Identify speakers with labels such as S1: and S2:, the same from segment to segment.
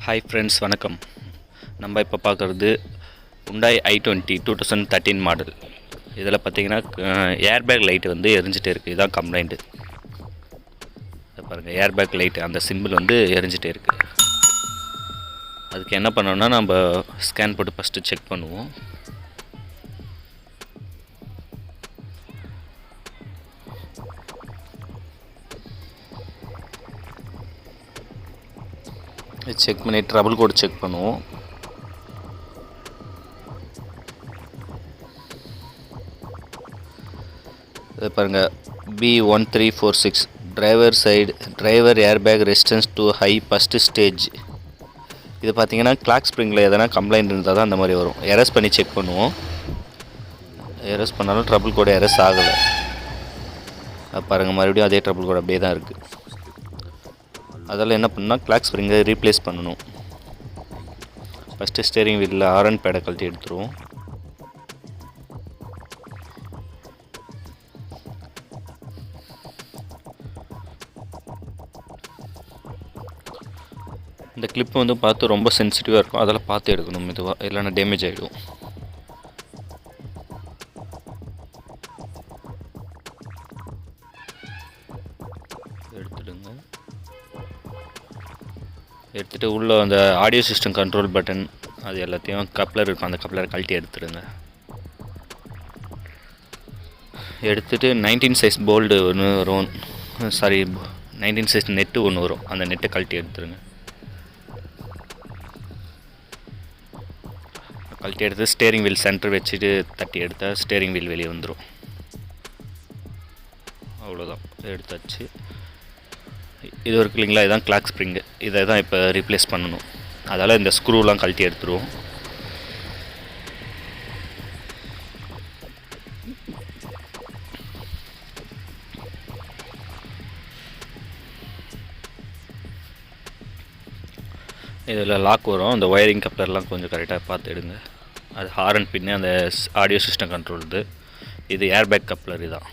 S1: Hi friends, வணக்கம். நம்ம இப்போ பார்க்குறது Hyundai i20 2013 மாடல். இதில் பார்த்தீங்கன்னா ஏர்பேக் லைட்டு வந்து எரிஞ்சிட்டே இருக்குது. இதுதான் கம்ப்ளைண்ட்டு. பாருங்கள், ஏர்பேக் லைட்டு அந்த சிம்பிள் வந்து எரிஞ்சிட்டே இருக்குது. அதுக்கு என்ன பண்ணோன்னா, நம்ம ஸ்கேன் போட்டு ஃபஸ்ட்டு செக் பண்ணுவோம். செக் பண்ணி ட்ரபிள் கோட் செக் பண்ணுவோம். இது பாருங்கள், B1346 driver airbag resistance to high first stage. இது பார்த்தீங்கன்னா கிளாக் ஸ்ப்ரிங்கில் எதனா கம்ப்ளைண்ட் இருந்தால் தான் அந்த மாதிரி வரும். எரஸ் பண்ணி செக் பண்ணுவோம். எரஸ் பண்ணாலும் ட்ரபிள் கோடு எரஸ் ஆகலை. பாருங்கள், மறுபடியும் அதே ட்ரபிள் கோடு அப்படியே தான் இருக்குது. அதெல்லாம் என்ன பண்ணால் கிளாக் ஸ்ப்ரிங்கை ரீப்ளேஸ் பண்ணணும். ஃபஸ்ட்டு ஸ்டேரிங் வீலில் ஆரன் பேடை கழட்டி எடுத்துருவோம். இந்த கிளிப் வந்து பார்த்து ரொம்ப சென்சிட்டிவாக இருக்கும். அதெல்லாம் பார்த்து எடுக்கணும் மெதுவாக, இல்லைன்னா டேமேஜ் ஆகிடும். எடுத்துகிட்டு உள்ளே அந்த ஆடியோ சிஸ்டம் கண்ட்ரோல் பட்டன் அது எல்லாத்தையும் கப்ளர் இருக்கும், அந்த கப்ளரை கழட்டி எடுத்துடுங்க. எடுத்துகிட்டு 19 சைஸ் போல்டு ஒன்று வரும், 19 சைஸ் நெட்டு ஒன்று வரும், அந்த நெட்டை கழட்டி எடுத்துருங்க. கழட்டி எடுத்து ஸ்டேரிங் வீல் சென்டர் வச்சுட்டு தட்டி எடுத்தால் ஸ்டேரிங் வீல் வெளியே வந்துடும். அவ்வளோதான், எடுத்தாச்சு. இது இருக்கு இல்லைங்களா, இதுதான் கிளாக் ஸ்ப்ரிங்கு. இதை தான் இப்போ ரீப்ளேஸ் பண்ணணும். அதால் இந்த ஸ்க்ரூலாம் கழட்டி எடுத்துருவோம். இதில் லாக் வரும். அந்த ஒயரிங் கப்ளர்லாம் கொஞ்சம் கரெக்டாக பார்த்து எடுங்க. அது ஹாரன் பின்னு அந்த ஆடியோ சிஸ்டம் கண்ட்ரோல். இது ஏர்பேக் கப்ளர். இதான்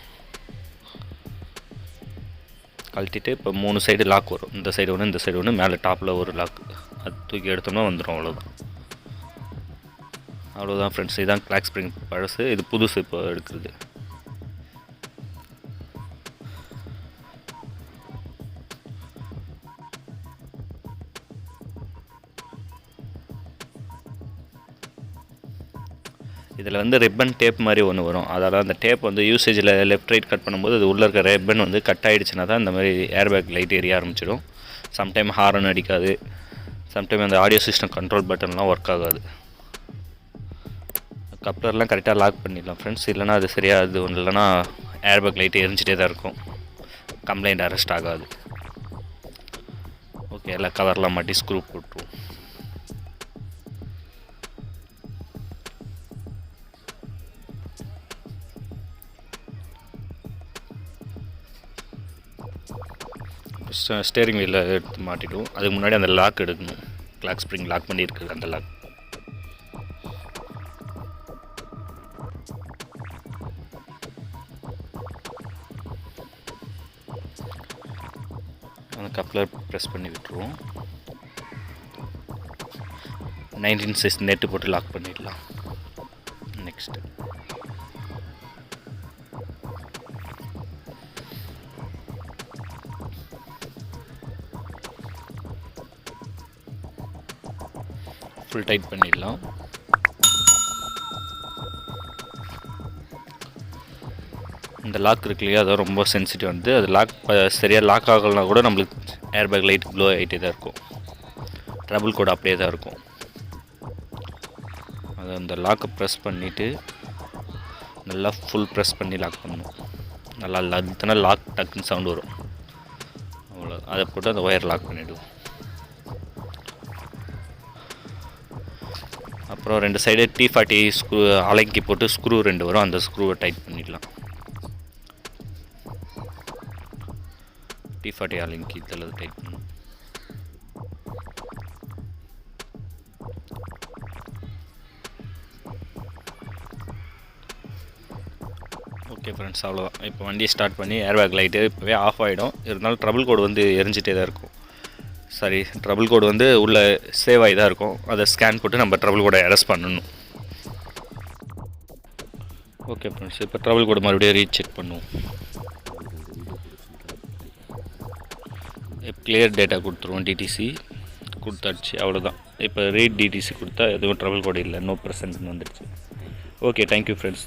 S1: கழட்டிட்டு இப்போ 3 சைடு லாக் வரும். இந்த சைடு ஒன்று, இந்த சைடு ஒன்று, மேலே டாப்பில் ஒரு லாக். அது தூக்கி எடுத்தோம்னா வந்துடும். அவ்வளோதான் ஃப்ரெண்ட்ஸ். இதுதான் கிளாக் ஸ்ப்ரிங் பழசு, இது புதுசு இப்போ எடுக்கிறது. இதில் வந்து ரிப்பன் டேப் மாதிரி ஒன்று வரும். அதால் அந்த டேப் வந்து யூசேஜில் லெஃப்ட் ரைட் கட் பண்ணும்போது அது உள்ளே இருக்க ரிப்பன் வந்து கட் ஆகிடுச்சுன்னா தான் இந்த மாதிரி ஏர்பேக் லைட் எரிய ஆரம்பிச்சிடும். சம்டைம் ஹாரன் அடிக்காது, சம்டைம் அந்த ஆடியோ சிஸ்டம் கண்ட்ரோல் பட்டன்லாம் ஒர்க் ஆகாது. கப்ளர்லாம் கரெக்டாக லாக் பண்ணிடலாம் ஃப்ரெண்ட்ஸ். இல்லைனா அது சரியாக அது ஒன்று இல்லைனா ஏர்பேக் லைட்டு எரிஞ்சிட்டே தான் இருக்கும். கம்ப்ளைண்ட் அரெஸ்ட் ஆகாது. ஓகே, எல்லாம் கவர்லாம் மாட்டி ஸ்க்ரூ போட்டுருவோம். ஸ்டேரிங் வீலில் எடுத்து மாட்டிடுவோம். அதுக்கு முன்னாடி அந்த லாக் எடுக்கணும். கிளாக் ஸ்ப்ரிங் லாக் பண்ணி இருக்குது அந்த லாக். அந்த கப்ளர் ப்ரெஸ் பண்ணி விட்டுருவோம். 19 சைஸ் நெட்டு போட்டு லாக் பண்ணிடலாம். நெக்ஸ்ட்டு ஃபுல் டைட் பண்ணிடலாம். இந்த லாக் இருக்கு இல்லையா, அது ரொம்ப சென்சிட்டிவ் வந்து. அது லாக் சரியாக லாக் ஆகலைனா கூட நம்மளுக்கு ஏர்பேக் லைட் க்ளோ ஆகிட்டே தான் இருக்கும். ட்ரபிள் கோட் அப்படியே தான் இருக்கும். அதை அந்த லாக்கை ப்ரெஸ் பண்ணிவிட்டு நல்லா ஃபுல் ப்ரெஸ் பண்ணி லாக் பண்ணணும். நல்லா இல்லாதுனா லாக் டக்குன்னு சவுண்டு வரும். அவ்வளோ, அதை போட்டு அந்த ஒயர் லாக் பண்ணிவிடுவோம். அப்புறம் 2 சைடு T40 ஸ்க்ரூ அலங்கி போட்டு ஸ்க்ரூ 2 வரும், அந்த ஸ்க்ரூவை டைட் பண்ணிடலாம். T40 அலங்கி இதில் டைட் பண்ணணும். ஓகே ஃப்ரெண்ட்ஸ், அவ்வளோதான். இப்போ வண்டியை ஸ்டார்ட் பண்ணி ஏர்பேக் லைட்டு இப்போவே ஆஃப் ஆகிடும். இருந்தாலும் ட்ரபிள் கோடு வந்து எரிஞ்சிட்டே தான் இருக்கும். சாரி, ட்ரபிள் கோடு வந்து உள்ளே சேவ் ஆகி தான் இருக்கும். அதை ஸ்கேன் போட்டு நம்ம ட்ரபிள் கோடை அரெஸ்ட் பண்ணணும். ஓகே ஃப்ரெண்ட்ஸ், இப்போ ட்ரபிள் கோடு மறுபடியும் ரீசெக் பண்ணுவோம். கிளியர் டேட்டா கொடுத்துருவோம். டிடிசி கொடுத்தாச்சு, அவ்வளோதான். இப்போ ரீட் டிடிசி கொடுத்தா எதுவும் ட்ரபிள் கோடு இல்லை, நோ ப்ரெசன்ட்னு வந்துடுச்சு. Okay, thank you friends.